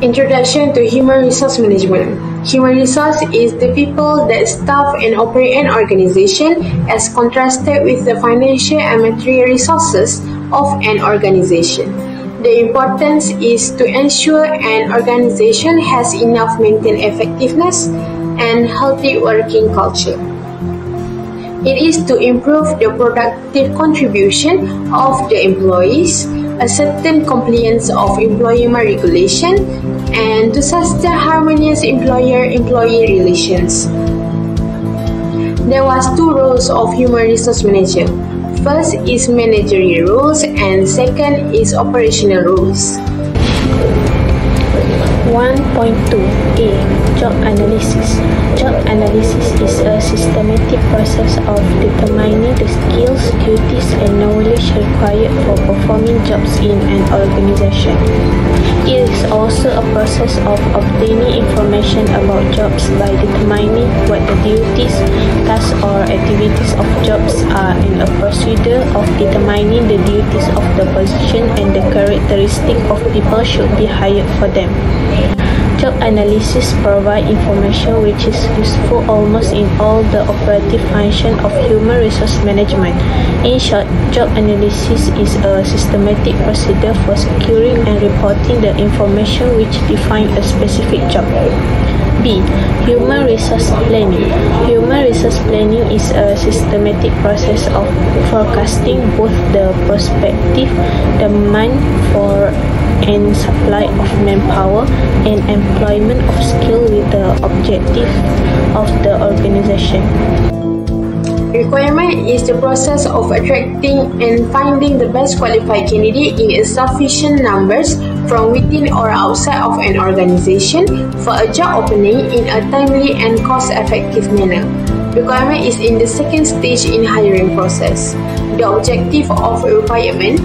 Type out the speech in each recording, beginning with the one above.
Introduction to Human Resource Management. Human resource is the people that staff and operate an organization as contrasted with the financial and material resources of an organization. The importance is to ensure an organization has enough maintained effectiveness and healthy working culture. It is to improve the productive contribution of the employees, a certain compliance of employment regulation, and to sustain harmonious employer-employee relations. There was two roles of human resource manager. First is managerial roles and second is operational roles. 1.2a Job Analysis. Job analysis is a systematic process of determining the skills, duties, and knowledge required for performing jobs in an organization. It is also a process of obtaining information about jobs by determining what the duties, tasks, or activities of jobs are, and a procedure of determining the duties of the position and the characteristics of people should be hired for them. Job analysis provides information which is useful almost in all the operative functions of human resource management. In short, job analysis is a systematic procedure for securing and reporting the information which defines a specific job. B. Human Resource Planning. Human resource planning is a systematic process of forecasting both the prospective demand for and supply of manpower and employment of skill with the objective of the organization. Requirement is the process of attracting and finding the best qualified candidate in a sufficient numbers from within or outside of an organization for a job opening in a timely and cost-effective manner. Requirement is in the second stage in hiring process. The objective of a requirement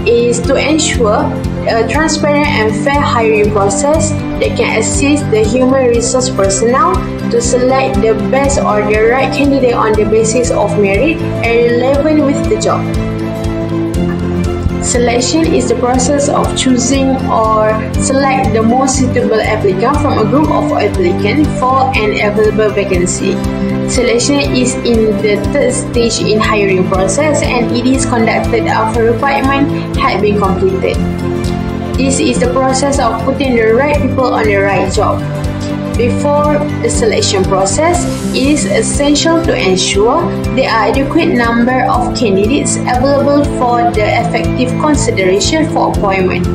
is to ensure a transparent and fair hiring process that can assist the human resource personnel to select the best or the right candidate on the basis of merit and relevant with the job. Selection is the process of choosing or select the most suitable applicant from a group of applicants for an available vacancy. Selection is in the third stage in hiring process and it is conducted after requirement had been completed. This is the process of putting the right people on the right job. Before the selection process, it is essential to ensure there are adequate number of candidates available for the effective consideration for appointment.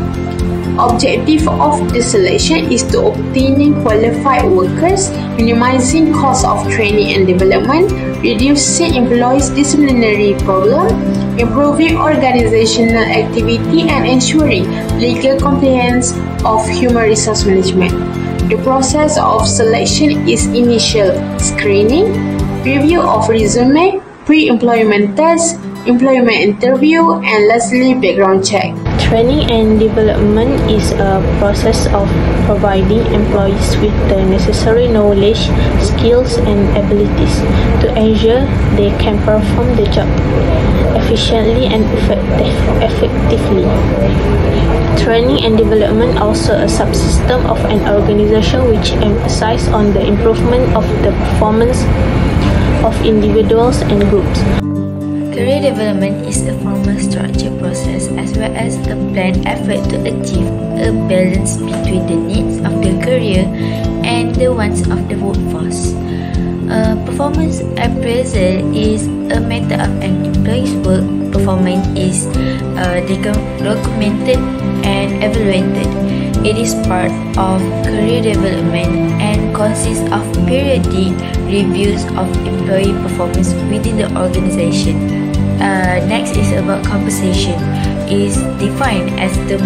Objective of the selection is to obtaining qualified workers, minimizing cost of training and development, reducing employees' disciplinary problem, improving organizational activity, and ensuring legal compliance of human resource management. The process of selection is initial screening, review of resume, pre-employment test, employment interview, and lastly, background check. Training and development is a process of providing employees with the necessary knowledge, skills, and abilities to ensure they can perform the job efficiently and effectively. Training and development also a subsystem of an organization which emphasizes on the improvement of the performance of individuals and groups. Career development is a formal structured process as well as a planned effort to achieve a balance between the needs of the career and the ones of the workforce. Performance appraisal is a method of an employee's work. Performance is documented and evaluated. It is part of career development and consists of periodic reviews of employee performance within the organization. Next is about compensation. It is defined as the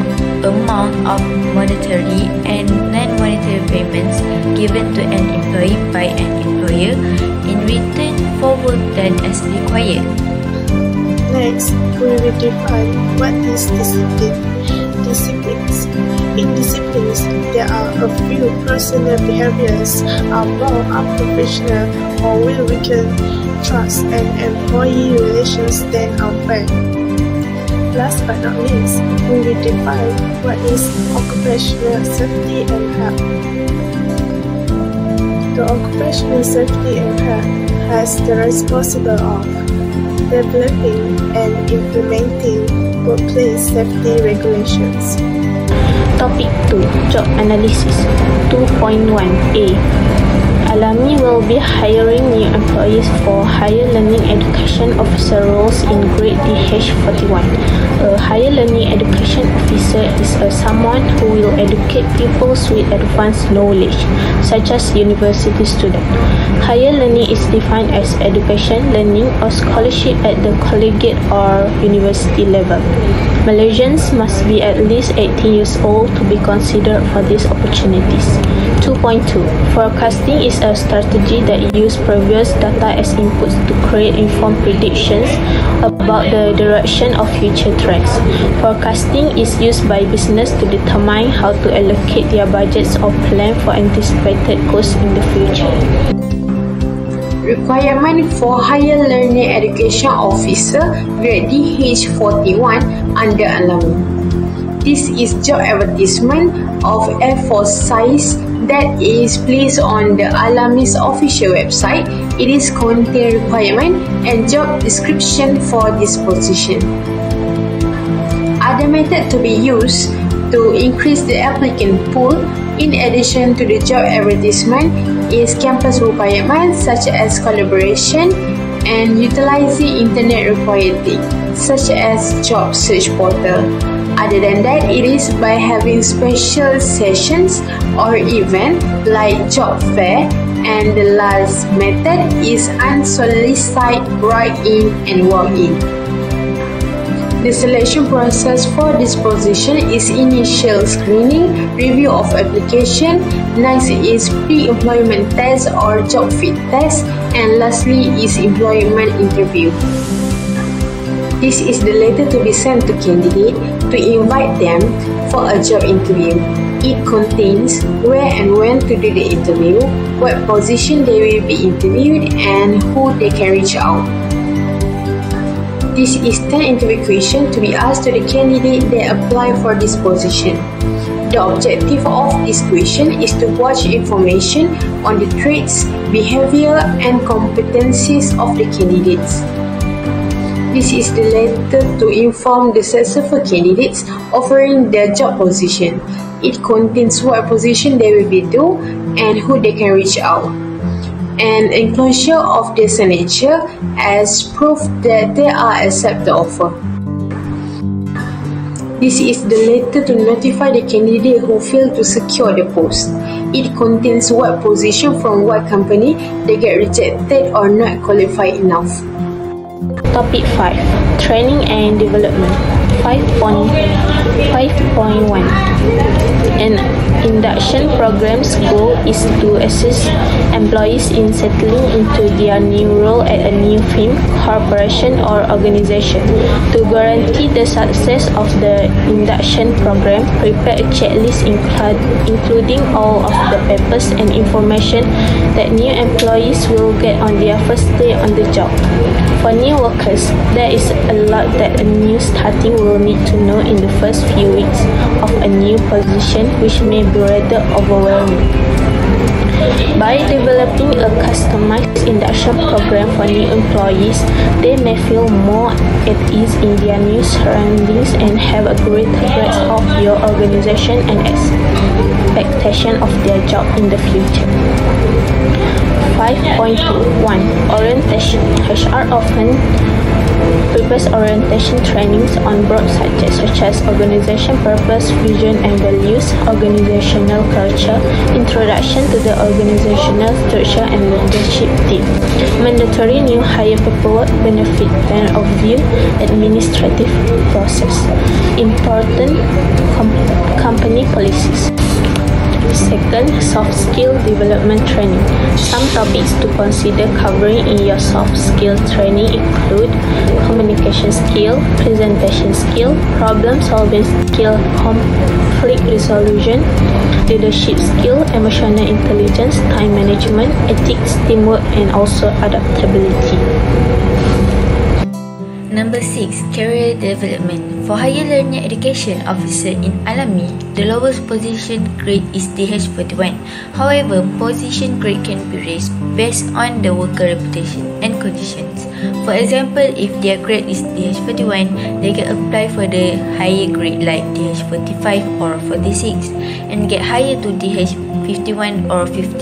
amount of monetary and non-monetary payments given to an employee by an employer in return for work done as required. Next, we will define what is discipline. Disciplines. In disciplines, there are a few personal behaviors are more unprofessional or will weaken trust and employee relations than unfair. Last but not least, we will define what is occupational safety and health. The occupational safety and health has the responsibility of developing and implementing workplace safety regulations. Topic 2. Job Analysis 2.1a. ALAMI will be hiring new employees for higher learning education officer roles in grade DH41. A higher learning education officer is someone who will educate pupils with advanced knowledge, such as university students. Higher learning is defined as education, learning, or scholarship at the collegiate or university level. Malaysians must be at least 18 years old to be considered for these opportunities. 2.2. Forecasting is a strategy that uses previous data as inputs to create informed predictions about the direction of future trends. Forecasting is used by business to determine how to allocate their budgets or plan for anticipated costs in the future. Requirement for Higher Learning Education Officer grade DH41 under ALAMI. This is job advertisement of A4 size that is placed on the ALAMI's official website. It is contain requirement and job description for this position. Other method to be used to increase the applicant pool in addition to the job advertisement is campus requirements such as collaboration and utilizing internet requirements such as job search portal. Other than that, it is by having special sessions or event like job fair, and the last method is unsolicited write-in and walk-in. The selection process for this position is initial screening, review of application, next is pre-employment test or job fit test, and lastly is employment interview. This is the letter to be sent to candidate to invite them for a job interview. It contains where and when to do the interview, what position they will be interviewed, and who they can reach out. This is 10 interview questions to be asked to the candidate that apply for this position. The objective of this question is to gauge information on the traits, behavior, and competencies of the candidates. This is the letter to inform the successful candidates offering their job position. It contains what position they will be do and who they can reach out, and enclosure of their signature as proof that they are accept the offer. This is the letter to notify the candidate who failed to secure the post. It contains what position from what company they get rejected or not qualified enough. Topic 5. Training and Development 5.1. An induction program's goal is to assist employees in settling into their new role at a new firm, corporation, or organization. To guarantee the success of the induction program, prepare a checklist including all of the papers and information that new employees will get on their first day on the job. For new workers, there is a lot that a new starting will need to know in the first few weeks of a new position, which may be rather overwhelming. By developing a customized induction program for new employees, they may feel more at ease in their new surroundings and have a greater grasp of your organization and expectation of their job in the future. 5.1. Orientation. HR often prepares orientation trainings on broad subjects such as organization purpose, vision and values, organizational culture, introduction to the organizational structure and leadership team, mandatory new hire paperwork, benefit plan overview, administrative process, important company policies. Second, soft skill development training. Some topics to consider covering in your soft skill training include communication skill, presentation skill, problem solving skill, conflict resolution, leadership skill, emotional intelligence, time management, ethics, teamwork, and also adaptability. Number 6. Career Development. For higher learning education officer in ALAMI, the lowest position grade is DH41. However, position grade can be raised based on the worker reputation and conditions. For example, if their grade is DH41, they can apply for the higher grade like DH45 or 46 and get higher to DH51 or 52.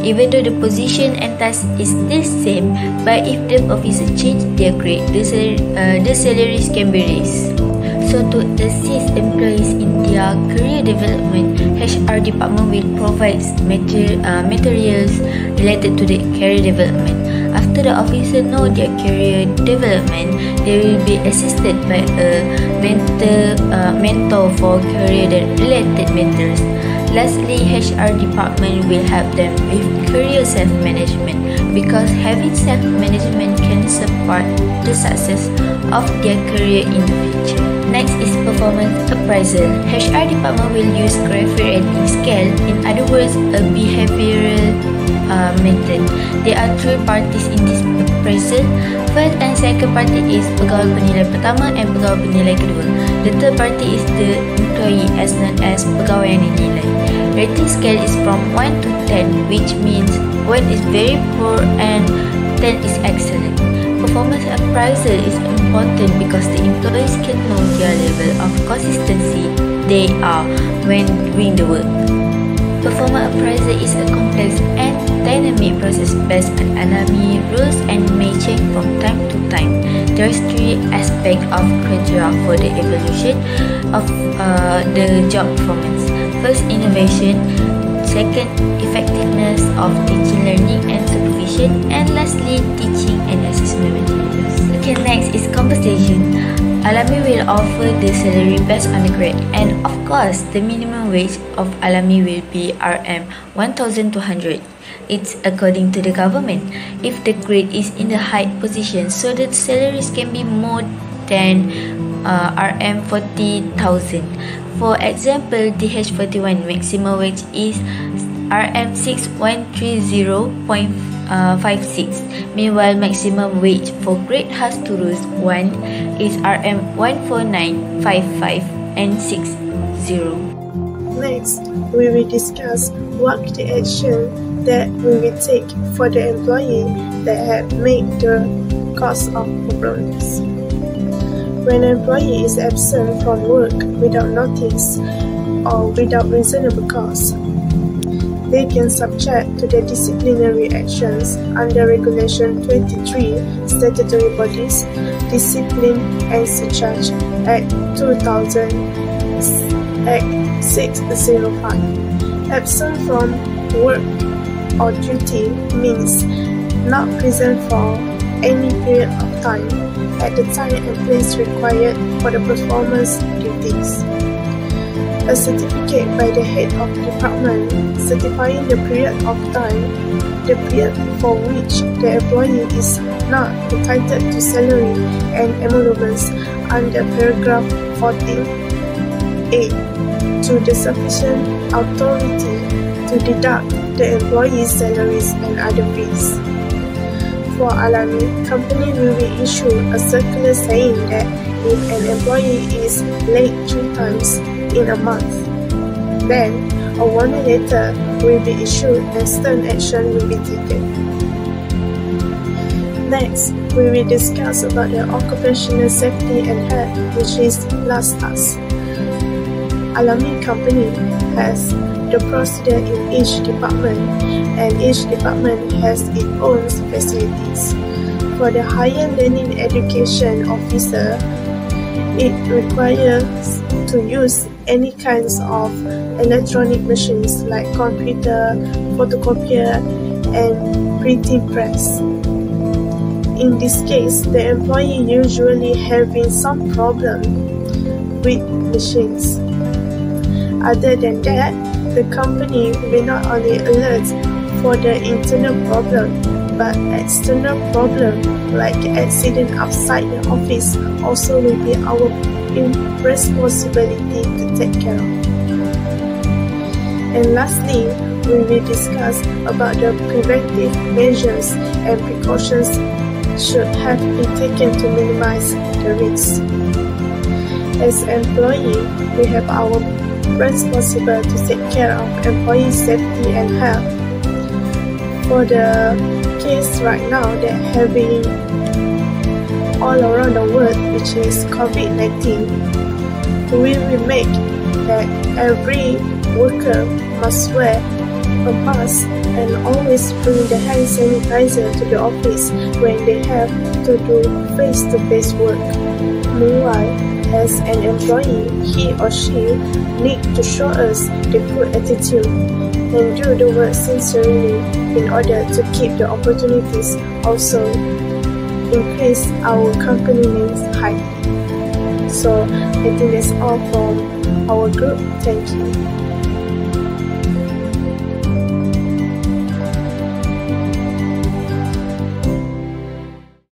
Even though the position and task is the same, but if the officer change their grade, the salaries can be raised. So to assist employees in their career development, HR department will provide materials related to the career development. After the officer know their career development, they will be assisted by a mentor for career-related matters. Lastly, HR department will help them with career self-management because having self-management can support the success of their career in the future. Next is performance appraisal. HR department will use career rating scale, in other words, a behavioral method. There are three parties in this appraisal. First and second party is pegawai penilai pertama and pegawai penilai kedua. The third party is the employee as known as pegawai yang dinilai. Rating scale is from 1 to 10, which means 1 is very poor and 10 is excellent. Performance appraisal is important because the employees can know their level of consistency they are when doing the work. Performance appraisal is a complex and dynamic process based on ALAMI rules and may change from time to time. There is three aspects of criteria for the evaluation of the job performance. First, innovation. Second, effectiveness of teaching, learning and supervision. And lastly, teaching and assessment materials. Okay, next is compensation. ALAMI will offer the salary based on the grade, and of course, the minimum wage of ALAMI will be RM 1,200. It's according to the government. If the grade is in the high position, so the salaries can be more than RM 40,000. For example, DH41 maximum wage is RM 6130.56. Meanwhile, maximum wage for grade has to rules 1 is RM 149.55 and 60. Next, we will discuss what the action that we will take for the employee that have made the cause of problems. When an employee is absent from work without notice or without reasonable cause, they can subject to the disciplinary actions under Regulation 23 Statutory Bodies Discipline and Surcharge Act 2000 Act 605. Absent from work or duty means not present for any period of time at the time and place required for the performance duties. A certificate by the head of department certifying the period of time, the period for which the employee is not entitled to salary and emoluments under paragraph 14(a) to the sufficient authority to deduct the employee's salaries and other fees. For ALAMI, company will issue a circular saying that if an employee is late 3 times in a month, then a warning letter will be issued and stern action will be taken. Next, we will discuss about the occupational safety and health, which is last task. ALAMI company has the procedure in each department, and each department has its own facilities. For the higher learning education officer, it requires to use any kinds of electronic machines like computer, photocopier, and printing press. In this case, the employee usually having some problem with machines. Other than that, the company will not only alert for the internal problem, but external problem like accident outside the office also will be our responsibility to take care of. And lastly, we will discuss about the preventive measures and precautions should have been taken to minimize the risks. As employee, we have our responsibility to take care of employee safety and health. For the case right now that having all around the world, which is COVID-19, we will make that every worker must wear a mask and always bring the hand sanitizer to the office when they have to do face-to-face work. Meanwhile, as an employee, he or she need to show us the good attitude and do the work sincerely in order to keep the opportunities, also increase our company name's height. So I think that's all from our group. Thank you.